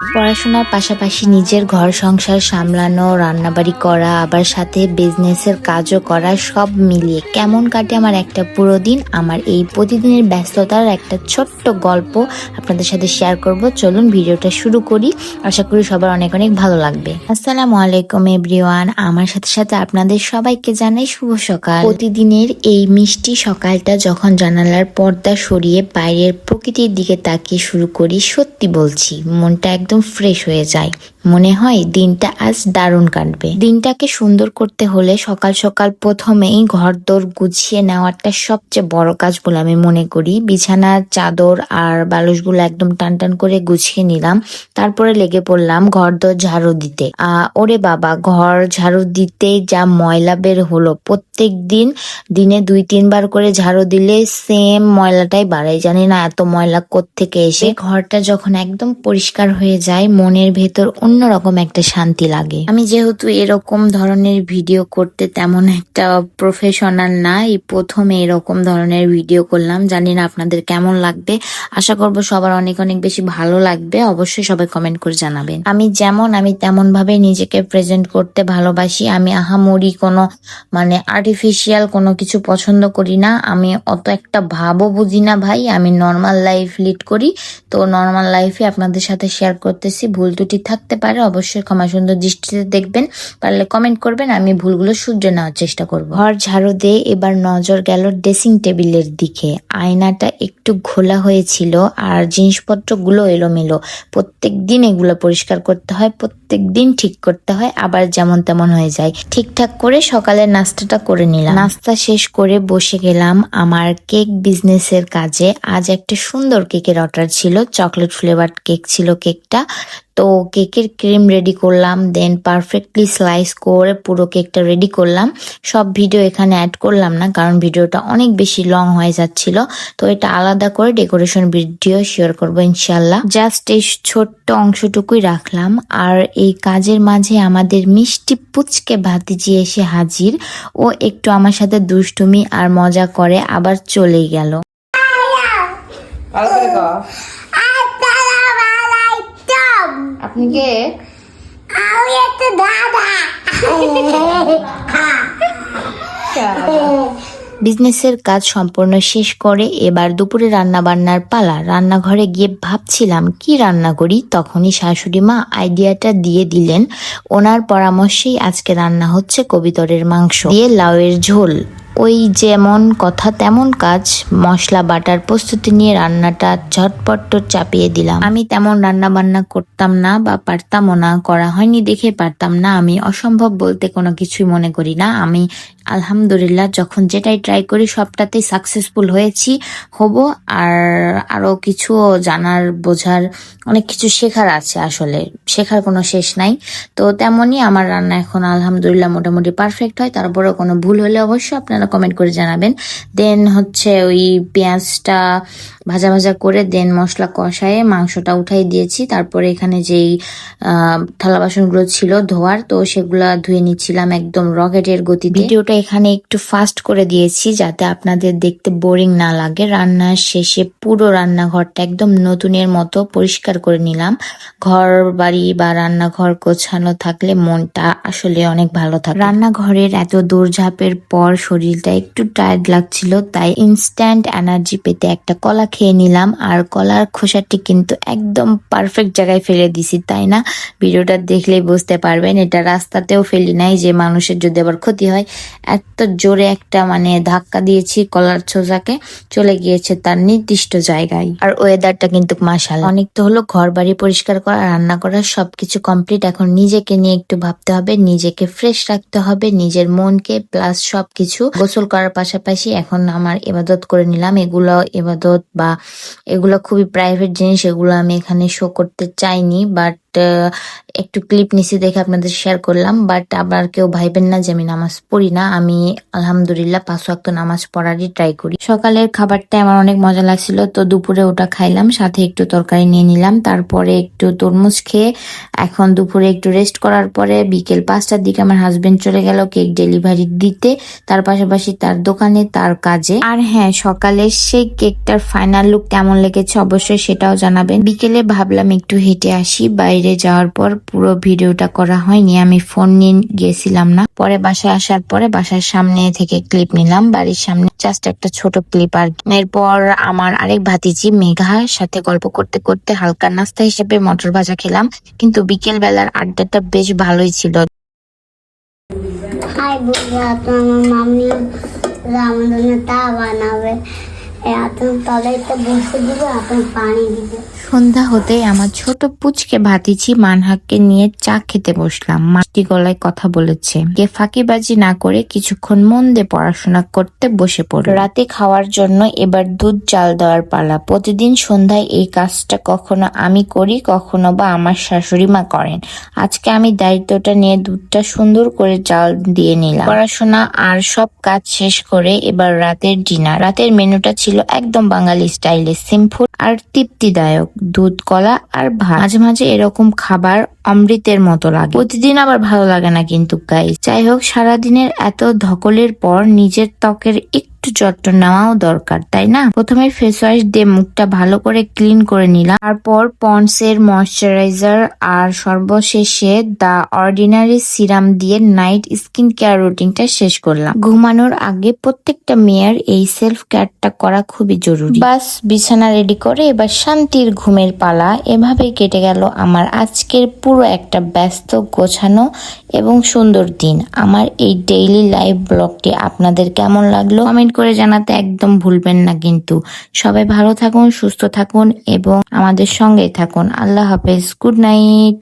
পড়াশোনার পাশাপাশি নিজের ঘর সংসার সামলানো, রান্নাবাড়ি করা, আবার সাথে বিজনেসের কাজও করা, সব মিলিয়ে কেমন কাটে আমার একটা পুরো দিন। আমার এই প্রতিদিনের ব্যস্ততার একটা ছোট্ট গল্প আপনাদের সাথে শেয়ার করব। চলুন ভিডিওটা শুরু করি। আশা করি সবার অনেক অনেক ভালো লাগবে। আসসালামু আলাইকুম এভরিওয়ান। আমার সাথে সাথে আপনাদের সবাইকে জানাই শুভ সকাল। প্রতিদিনের এই মিষ্টি সকালটা যখন জানালার পর্দা সরিয়ে বাইরের প্রকৃতির দিকে তাকিয়ে শুরু করি, সত্যি বলছি মনটা একদম ফ্রেশ হয়ে যায়। মনে হয় দিনটা আজ দারুণ কাটবে। দিনটাকে সুন্দর করতে হলে সকাল সকাল প্রথমেই ঘরদোর গুছিয়ে নেওয়াটা সবচেয়ে বড় কাজ বলে আমি মনে করি। বিছানার চাদর আর বালিশগুলো একদম টান টান করে গুছিয়ে নিলাম। তারপরে লেগে পড়লাম ঘরদোর ঝাড়ু দিতে। ওরে বাবা, ঘর ঝাড়ু দিতেই যা ময়লা বের হলো। প্রত্যেক দিনে 2-3 বার করে ঝাড়ু দিলে সেম ময়লাটাই বাড়াই। জানি না এত ময়লা কোত্থেকে এসে। ঘরটা যখন একদম পরিষ্কার হয়ে যায় মনের ভেতর অন্যরকম একটা শান্তি লাগে। আমি যেহেতু এরকম ধরনের ভিডিও করতে তেমন একটা প্রফেশনাল না, এই প্রথমে এরকম ধরনের ভিডিও করলাম। জানি না আপনাদের কেমন লাগবে, আশা করব সবার অনেক অনেক বেশি ভালো লাগবে। অবশ্যই সবাই কমেন্ট করে জানাবেন। আমি তেমন ভাবে নিজেকে প্রেজেন্ট করতে ভালোবাসি। আমি আহামরি কোনো আর্টিফিশিয়াল কোনো কিছু পছন্দ করি না। আমি অত একটা ভাবও বুঝি না ভাই। আমি নর্মাল লাইফ লিড করি, তো নর্মাল লাইফে আপনাদের সাথে শেয়ার করতেছি। ভুল ত্রুটি থাকতে পারে, অবশ্যই ক্ষমা সুন্দর দৃষ্টিতে দেখবেন। পারলে কমেন্ট করবেন, আমি ভুলগুলো শুধরে নেওয়ার চেষ্টা করব। ঘর ঝাড়ু দিয়ে এবার নজর গেল ড্রেসিং টেবিলের দিকে। আয়নাটা একটু ঘোলা হয়েছিল আর জিনিসপত্রগুলো এলোমেলো। প্রত্যেক দিন এগুলো পরিষ্কার করতে হয়, প্রত্যেক দিন ঠিক করতে হয়, আবার যেমন তেমন হয়ে যায়। ঠিকঠাক করে সকালের নাস্তাটা করে নিলাম। নাস্তা শেষ করে বসে গেলাম আমার কেক বিজনেসের কাজে। আজ একটা সুন্দর কেকের অর্ডার ছিল, চকলেট ফ্লেভার কেক ছিল কেকটা। তো কেকের ক্রিম রেডি করলাম, দেন পারফেক্টলি স্লাইস করে পুরো কেকটা রেডি করলাম। সব ভিডিও এখানে অ্যাড করলাম না, কারণ ভিডিওটা অনেক বেশি লং হয়ে যাচ্ছিল। তো এটা আলাদা করে ডেকোরেশন ভিডিও শেয়ার করবো ইনশাল্লাহ। জাস্ট এই ছোট্ট অংশটুকুই রাখলাম। আর এই কাজের মাঝে আমাদের মিষ্টি পুচকে ভাতিজি এসে হাজির। ও একটু আমার সাথে দুষ্টুমি আর মজা করে আবার চলেই গেল। আপনি কে? আমি একটা দাদা। বিজনেসের কাজ সম্পূর্ণ শেষ করে এবার দুপুরে রান্না বান্নার পালা। রান্নাঘরে গিয়ে ভাবছিলাম কি রান্না করি, তখনই শাশুড়ি মা আইডিয়াটা দিয়ে দিলেন। ওনার পরামর্শেই আজকে রান্না হচ্ছে কবিতরের মাংস দিয়ে লাউয়ের ঝোল। ওই যেমন কথা তেমন কাজ, মশলা বাটার প্রস্তুতি নিয়ে রান্নাটা ঝটপট চাপিয়ে দিলাম। আমি তেমন রান্না বান্না করতাম না বা পারতামও না, করা হয়নি দেখে পারতাম না। আমি অসম্ভব বলতে কোনো কিছুই মনে করি না। আমি আলহামদুলিল্লাহ যখন যেটাই ট্রাই করি সবটাতেই সাকসেসফুল হয়েছি, হব। আর আরো কিছু জানার বোঝার অনেক কিছু শেখার আছে, আসলে শেখার কোনো শেষ নাই। তো তেমনই আমার রান্না এখন আলহামদুলিল্লাহ মোটামুটি পারফেক্ট হয়। তারপরেও কোনো ভুল হলে অবশ্যই আপনারা কমেন্ট করে জানাবেন। দেন হচ্ছে ওই পেঁয়াজটা ভাজা ভাজা করে দেন মশলা কষায়ে মাংসটা উঠাই দিয়েছি। তারপরে এখানে যেই থালা বাসনগুলো ছিল ধোয়ার, তো সেগুলা ধুয়ে নিচ্ছিলাম একদম রকেটের গতিতে। ভিডিওটা এখানে একটু ফাস্ট করে দিয়েছি যাতে আপনাদের দেখতে বোরিং না লাগে। রান্নার শেষে পুরো রান্নাঘরটা একদম নতুনের মতো পরিষ্কার করে নিলাম। ঘর বাড়ি বা রান্নাঘর গোছানো থাকলে মনটা আসলে অনেক ভালো থাকে। রান্নাঘরের এত দৌড়ঝাঁপের পর শরীরটা একটু টায়ার্ড লাগছিল, তাই ইনস্ট্যান্ট এনার্জি পেতে একটা কলা খেয়ে নিলাম। আর কলার খোসাটি কিন্তু একদম পারফেক্ট জায়গায় ফেলে দিছি, তাই না? ভিডিওটা দেখলেই বুঝতে পারবেন। এটা রাস্তাতেও ফেলি নাই যে মানুষের যদি আবার ক্ষতি হয়। এত জোরে একটা ধাক্কা দিয়েছি, কলার ছোজাকে চলে গিয়েছে তার নির্দিষ্ট জায়গায়। আর ওয়েদারটা কিন্তু মাশাআল্লাহ। অনেক তো হলো ঘর বাড়ি পরিষ্কার করা, রান্না করা, সবকিছু কমপ্লিট। এখন নিজেকে নিয়ে একটু ভাবতে হবে, নিজেকে ফ্রেশ রাখতে হবে, নিজের মনকে, প্লাস সবকিছু। গোসল করার পাশাপাশি এখন আমার ইবাদত করে নিলাম। এগুলো ইবাদত বা এগুলো খুবই প্রাইভেট জিনিস, এগুলো আমি এখানে শো করতে চাইনি, বাট একটু ক্লিপ নিছি দেখে আপনাদের শেয়ার করলাম। বাট আবার কেউ ভাইবেন না যে আমি নামাজ পড়ি না, আমি আলহামদুলিল্লাহ 5 ওয়াক্ত নামাজ পড়ারই ট্রাই করি। সকালের খাবারটা আমার অনেক মজা লাগছিল, তো দুপুরে ওটা খাইলাম, সাথে একটু তরকারি নিয়ে নিলাম, তারপরে একটু তরমুজ খেয়ে এখন দুপুরে একটু রেস্ট করার পরে বিকেল 5টার দিকে আমার হাজবেন্ড চলে গেল কেক ডেলিভারি দিতে, তার পাশাপাশি তার দোকানে তার কাজে। আর হ্যাঁ, সকালে সেই কেকটার ফাইনাল লুক কেমন লেগেছে অবশ্যই সেটাও জানাবেন। বিকেলে ভাবলাম একটু হেঁটে আসি, বাইরে যাওয়ার পর পুরো ভিডিওটা করা হয়নি, আমি ফোন নিয়ে গেছিলাম না। পরে বাসায় আসার পরে বাসার সামনে থেকে ক্লিপ নিলাম, বাড়ির সামনে জাস্ট একটা ছোট ক্লিপ। আর এরপর আমার আরেক ভাতিজি মেঘার সাথে গল্প করতে করতে হালকা নাস্তা হিসেবে মটর ভাজা খেলাম, কিন্তু বিকেল বেলার আড্ডাটা বেশ ভালোই ছিল। হাই বুঝা, তো আমার মাম্মি আমার জন্য তা বানাবে, এখন তলাইতে বসে দিবে, এখন পানি দিবে। সন্ধ্যা হতেই আমার ছোট পুচকে ভাতিজি মানহাককে নিয়ে চা খেতে বসলাম। মাটি গলায় কথা বলেছে, কে ফাঁকিবাজি না করে কিছুক্ষণ মন দিয়ে পড়াশোনা করতে বসে পড়ল। রাতে খাওয়ার জন্য এবার দুধ চাল দেওয়ার পালা। প্রতিদিন সন্ধ্যায় এই কাজটা কখনো আমি করি, কখনো বা আমার শাশুড়ি মা করেন। আজকে আমি দায়িত্বটা নিয়ে দুধটা সুন্দর করে চাল দিয়ে নিলাম। পড়াশোনা আর সব কাজ শেষ করে এবার রাতের ডিনার। রাতের মেনুটা ছিল একদম বাঙালি স্টাইলে, সিম্পল আর তৃপ্তিদায়ক। দুধ, কলা আর ভাত। মাঝে মাঝে এরকম খাবার অমৃতের মতো লাগে, প্রতিদিন আবার ভালো লাগে না কিন্তু গাইস। যাই হোক, সারাদিনের এত ধকলের পর নিজের ত্বকের একটু যত্ন নেওয়াও দরকার, তাই না? প্রথমে ফেস ওয়াশ দিয়ে মুখটা ভালো করে ক্লিন করে নিলাম, তারপর পন্ডস এর ময়শ্চারাইজার আর সর্বশেষে দ্য অর্ডিনারি সিরাম দিয়ে নাইট স্কিন কেয়ার রুটিনটা শেষ করলাম। ঘুমানোর আগে প্রত্যেকটা মেয়ের এই সেলফ কেয়ারটা করা খুবই জরুরি। বাস বিছানা রেডি করে এবার শান্তির ঘুমের পালা। এভাবে কেটে গেল আমার আজকের পুরো একটা ব্যস্ত, গোছানো এবং সুন্দর দিন। আমার এই ডেইলি লাইফ ব্লগটি আপনাদের কেমন লাগলো কমেন্ট করে জানাতে একদম ভুলবেন না কিন্তু। সবাই ভালো থাকুন, সুস্থ থাকুন এবং আমাদের সঙ্গেই থাকুন। আল্লাহ হাফেজ, গুড নাইট।